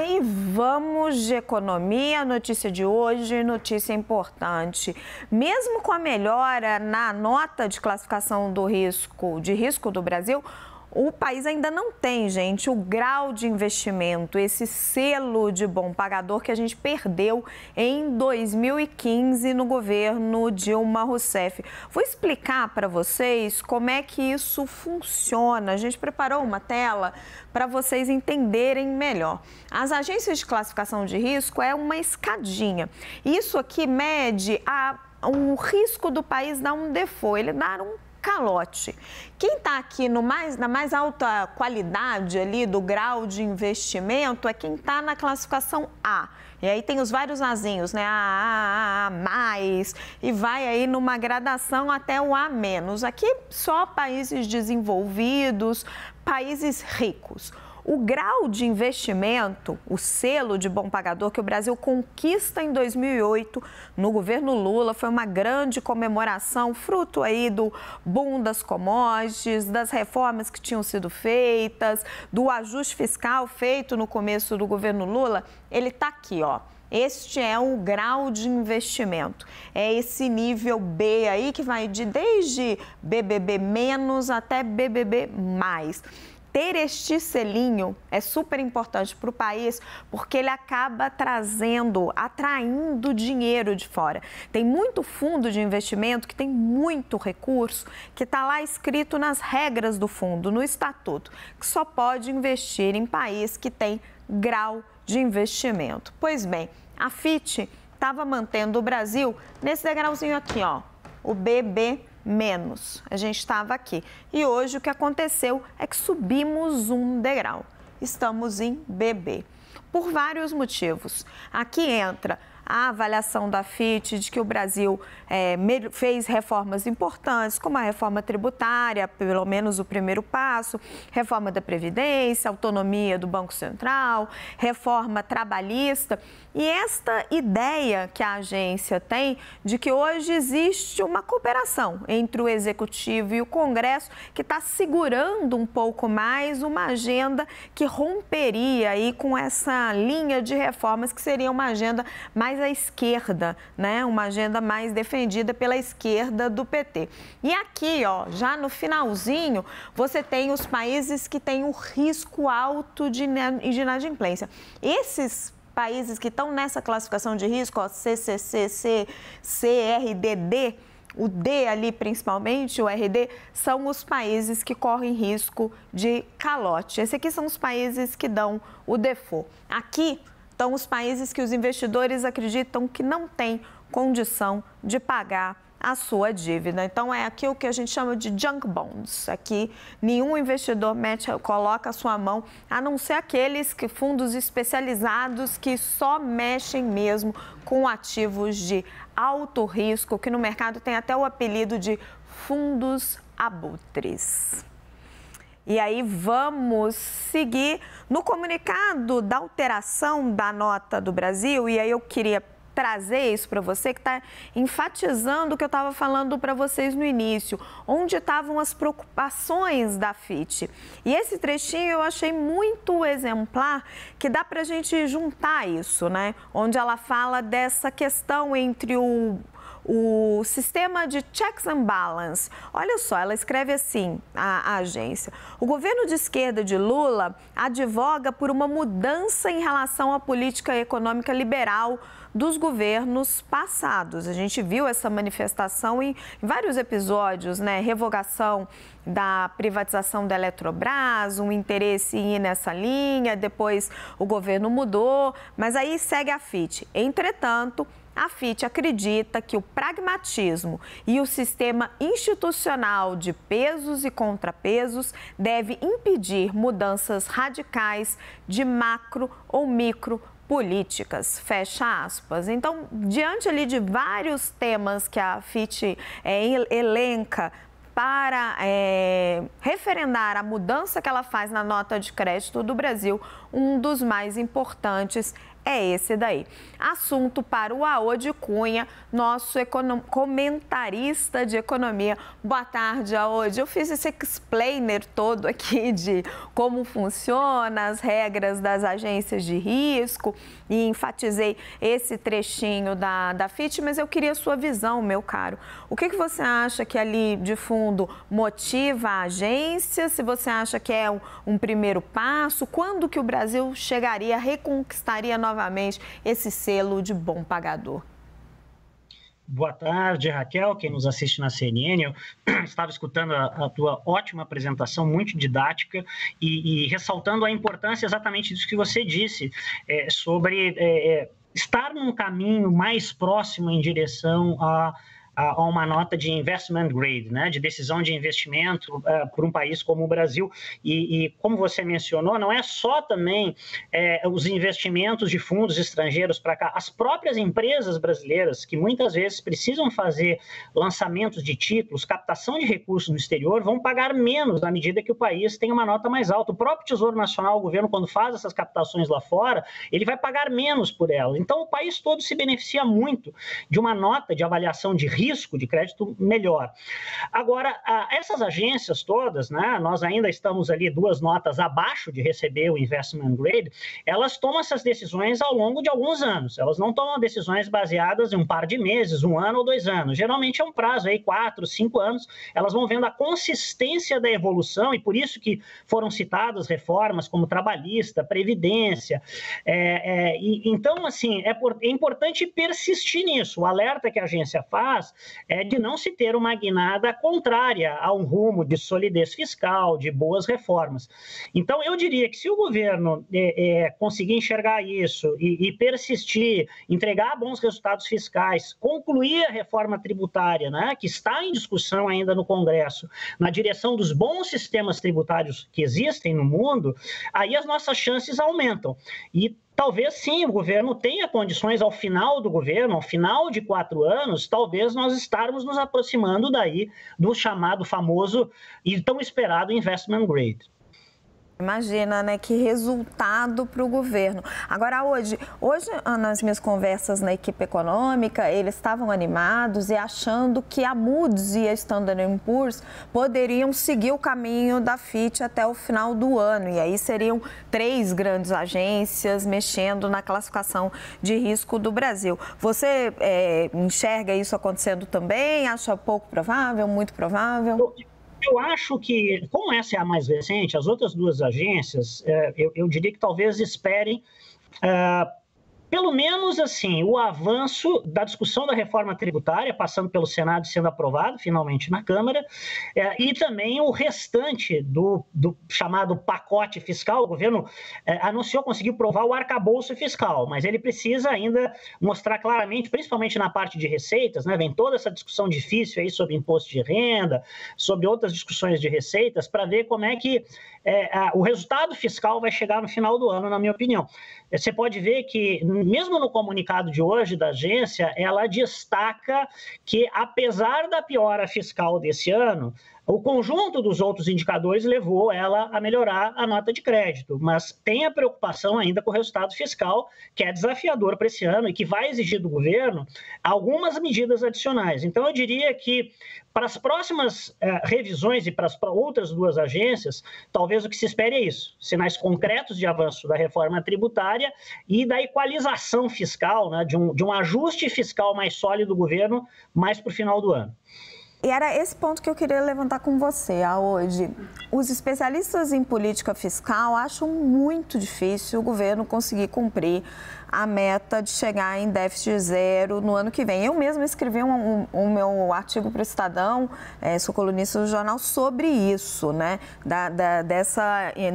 aí vamos de economia, notícia de hoje, notícia importante. Mesmo com a melhora na nota de classificação de risco do Brasil, o país ainda não tem, gente, o grau de investimento, esse selo de bom pagador que a gente perdeu em 2015 no governo Dilma Rousseff. Vou explicar para vocês como é que isso funciona. A gente preparou uma tela para vocês entenderem melhor. As agências de classificação de risco é uma escadinha. Isso aqui mede o risco do país dar um default, ele dá um calote. Quem está aqui na mais alta qualidade ali do grau de investimento é quem está na classificação A. E aí tem os vários Azinhos, né? A mais, e vai aí numa gradação até o A menos. Aqui só países desenvolvidos, países ricos. O grau de investimento, o selo de bom pagador que o Brasil conquista em 2008 no governo Lula, foi uma grande comemoração, fruto aí do boom das commodities, das reformas que tinham sido feitas, do ajuste fiscal feito no começo do governo Lula. Ele está aqui, ó. Este é o grau de investimento. É esse nível B aí que vai desde BBB- até BBB+. Ter este selinho é super importante para o país porque ele acaba atraindo dinheiro de fora. Tem muito fundo de investimento que tem muito recurso que está lá escrito nas regras do fundo, no estatuto, que só pode investir em país que tem grau de investimento. Pois bem, a FIT estava mantendo o Brasil nesse degrauzinho aqui, ó, o BB-. A gente estava aqui. E hoje o que aconteceu é que subimos um degrau. Estamos em BB. Por vários motivos. Aqui entra a avaliação da FIT de que o Brasil fez reformas importantes, como a reforma tributária, pelo menos o primeiro passo, reforma da Previdência, autonomia do Banco Central, reforma trabalhista. E esta ideia que a agência tem de que hoje existe uma cooperação entre o Executivo e o Congresso que está segurando um pouco mais uma agenda que romperia aí com essa linha de reformas que seria uma agenda mais à esquerda, né? Uma agenda mais defendida pela esquerda do PT. E aqui, ó, já no finalzinho, você tem os países que têm um risco alto de inadimplência. Esses países que estão nessa classificação de risco, ó, CCC, CRDD, o D ali principalmente, o RD, são os países que correm risco de calote. Esses aqui são os países que dão o default. Aqui estão os países que os investidores acreditam que não têm condição de pagar a sua dívida. Então, é aqui o que a gente chama de junk bonds. Aqui, nenhum investidor coloca a sua mão, a não ser aqueles fundos especializados que só mexem mesmo com ativos de alto risco, que no mercado tem até o apelido de fundos abutres. E aí vamos seguir no comunicado da alteração da nota do Brasil, e aí eu queria trazer isso para você, que está enfatizando o que eu estava falando para vocês no início, onde estavam as preocupações da FIT. E esse trechinho eu achei muito exemplar, que dá para a gente juntar isso, né? Onde ela fala dessa questão entre o sistema de checks and balance. Olha só, ela escreve assim, a agência. O governo de esquerda de Lula advoga por uma mudança em relação à política econômica liberal dos governos passados. A gente viu essa manifestação em vários episódios, né? Revogação da privatização da Eletrobras, um interesse em ir nessa linha, depois o governo mudou, mas aí segue a FIT. Entretanto, a FIT acredita que o pragmatismo e o sistema institucional de pesos e contrapesos deve impedir mudanças radicais de macro ou micro políticas, fecha aspas. Então, diante ali de vários temas que a FIT elenca para referendar a mudança que ela faz na nota de crédito do Brasil, um dos mais importantes é esse daí. Assunto para o Aode Cunha, nosso comentarista de economia. Boa tarde, Aode. Eu fiz esse explainer todo aqui de como funciona as regras das agências de risco e enfatizei esse trechinho da FIT, mas eu queria a sua visão, meu caro. O que você acha que ali de fundo motiva a agência? Se você acha que é um primeiro passo, quando que o Brasil chegaria, reconquistaria novamente esse selo de bom pagador? Boa tarde, Raquel, quem nos assiste na CNN. Eu estava escutando a tua ótima apresentação, muito didática, e ressaltando a importância exatamente disso que você disse, sobre estar num caminho mais próximo em direção a uma nota de investment grade, né, de decisão de investimento por um país como o Brasil. E como você mencionou, não é só também os investimentos de fundos estrangeiros para cá, as próprias empresas brasileiras, que muitas vezes precisam fazer lançamentos de títulos, captação de recursos no exterior, vão pagar menos à medida que o país tem uma nota mais alta. O próprio Tesouro Nacional, o governo, quando faz essas captações lá fora, ele vai pagar menos por elas. Então, o país todo se beneficia muito de uma nota de avaliação de risco de crédito melhor. Agora, essas agências todas, né, nós ainda estamos ali 2 notas abaixo de receber o investment grade, elas tomam essas decisões ao longo de alguns anos. Elas não tomam decisões baseadas em um par de meses, 1 ano ou 2 anos. Geralmente é um prazo aí, 4, 5 anos. Elas vão vendo a consistência da evolução e por isso que foram citadas reformas como trabalhista, previdência. Então, assim, é importante persistir nisso. O alerta que a agência faz é de não se ter uma guinada contrária a um rumo de solidez fiscal, de boas reformas. Então, eu diria que se o governo conseguir enxergar isso e persistir, entregar bons resultados fiscais, concluir a reforma tributária, né, que está em discussão ainda no Congresso, na direção dos bons sistemas tributários que existem no mundo, aí as nossas chances aumentam. E talvez sim, o governo tenha condições ao final do governo, ao final de 4 anos, talvez nós estarmos nos aproximando daí do chamado famoso e tão esperado investment grade. Imagina, né? Que resultado para o governo. Agora, hoje, nas minhas conversas na equipe econômica, eles estavam animados e achando que a Moody's e a Standard & Poor's poderiam seguir o caminho da FIT até o final do ano. E aí seriam 3 grandes agências mexendo na classificação de risco do Brasil. Você enxerga isso acontecendo também? Acha pouco provável, muito provável? Eu acho que, como essa é a mais recente, as outras 2 agências, eu diria que talvez esperem, pelo menos assim, o avanço da discussão da reforma tributária, passando pelo Senado e sendo aprovado finalmente na Câmara, e também o restante do chamado pacote fiscal. O governo anunciou, conseguiu provar o arcabouço fiscal, mas ele precisa ainda mostrar claramente, principalmente na parte de receitas, né, vem toda essa discussão difícil aí sobre imposto de renda, sobre outras discussões de receitas, para ver como é que o resultado fiscal vai chegar no final do ano, na minha opinião. Você pode ver que, mesmo no comunicado de hoje da agência, ela destaca que, apesar da piora fiscal desse ano, o conjunto dos outros indicadores levou ela a melhorar a nota de crédito, mas tem a preocupação ainda com o resultado fiscal, que é desafiador para esse ano e que vai exigir do governo algumas medidas adicionais. Então, eu diria que para as próximas revisões e para as outras 2 agências, talvez o que se espere é isso, sinais concretos de avanço da reforma tributária e da equalização fiscal, né, de um ajuste fiscal mais sólido do governo mais para o final do ano. E era esse ponto que eu queria levantar com você, hoje. Os especialistas em política fiscal acham muito difícil o governo conseguir cumprir a meta de chegar em déficit zero no ano que vem. Eu mesma escrevi um meu artigo para o Estadão, sou colunista do jornal, sobre isso, né?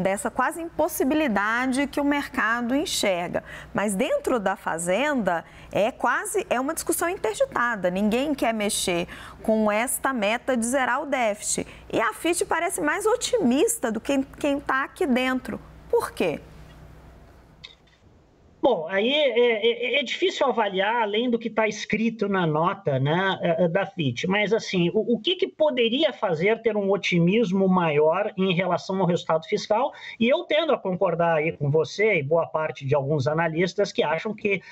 Dessa quase impossibilidade que o mercado enxerga. Mas dentro da Fazenda é uma discussão interditada. Ninguém quer mexer com esta meta de zerar o déficit. E a FIT parece mais otimista do que quem está aqui dentro. Por quê? Bom, aí é difícil avaliar além do que está escrito na nota, né, da FIT, mas assim, o que poderia fazer ter um otimismo maior em relação ao resultado fiscal? E eu tendo a concordar aí com você e boa parte de alguns analistas que acham que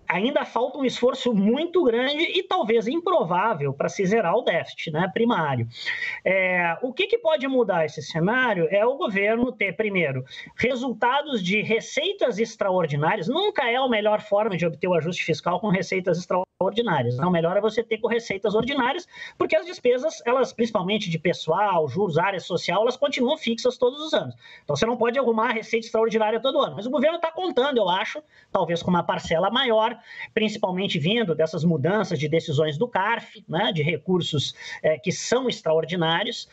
ainda falta um esforço muito grande e talvez improvável para se zerar o déficit, né, primário. O que pode mudar esse cenário é o governo ter, primeiro, resultados de receitas extraordinárias. Nunca é a melhor forma de obter o ajuste fiscal com receitas extraordinárias. Não, o melhor é você ter com receitas ordinárias, porque as despesas, elas, principalmente de pessoal, juros, área social, elas continuam fixas todos os anos. Então, você não pode arrumar a receita extraordinária todo ano. Mas o governo está contando, eu acho, talvez com uma parcela maior, principalmente vindo dessas mudanças de decisões do CARF, né, de recursos que são extraordinários.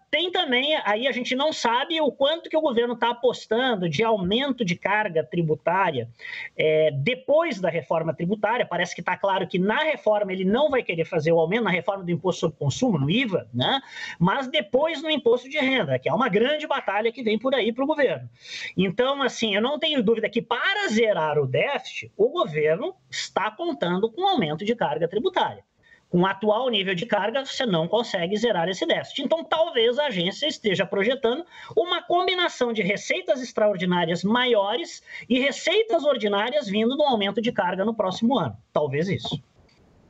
Tem também, aí a gente não sabe o quanto que o governo está apostando de aumento de carga tributária depois da reforma tributária. Parece que está claro que na reforma ele não vai querer fazer o aumento, na reforma do imposto sobre consumo, no IVA, né, mas depois no imposto de renda, que é uma grande batalha que vem por aí para o governo. Então, assim, eu não tenho dúvida que para zerar o déficit, o governo está contando com aumento de carga tributária. Com o atual nível de carga, você não consegue zerar esse déficit. Então, talvez a agência esteja projetando uma combinação de receitas extraordinárias maiores e receitas ordinárias vindo do aumento de carga no próximo ano. Talvez isso.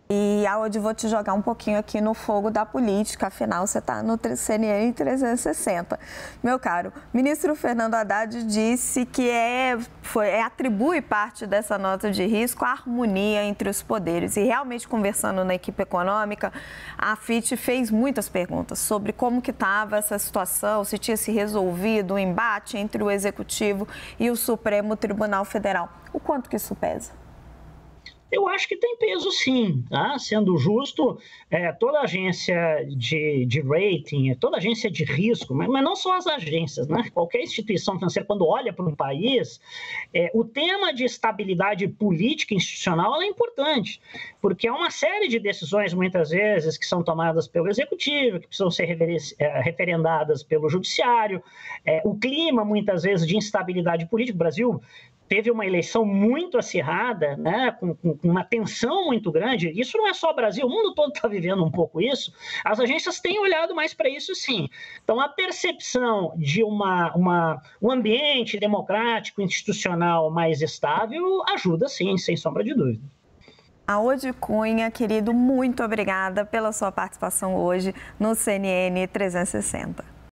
E, Audi, vou te jogar um pouquinho aqui no fogo da política, afinal você está no CNN 360. Meu caro, o ministro Fernando Haddad disse que atribui parte dessa nota de risco à harmonia entre os poderes. E realmente, conversando na equipe econômica, a FIT fez muitas perguntas sobre como que estava essa situação, se tinha se resolvido o embate entre o Executivo e o Supremo Tribunal Federal. O quanto que isso pesa? Eu acho que tem peso sim, tá? Sendo justo, toda agência de rating, toda agência de risco, mas não só as agências, né? Qualquer instituição financeira, quando olha para um país, o tema de estabilidade política e institucional é importante, porque há uma série de decisões, muitas vezes, que são tomadas pelo Executivo, que precisam ser referendadas pelo Judiciário, o clima, muitas vezes, de instabilidade política. O Brasil teve uma eleição muito acirrada, né, com uma tensão muito grande. Isso não é só o Brasil, o mundo todo está vivendo um pouco isso. As agências têm olhado mais para isso, sim. Então, a percepção de um ambiente democrático, institucional mais estável ajuda, sim, sem sombra de dúvida. Audi Cunha, querido, muito obrigada pela sua participação hoje no CNN 360.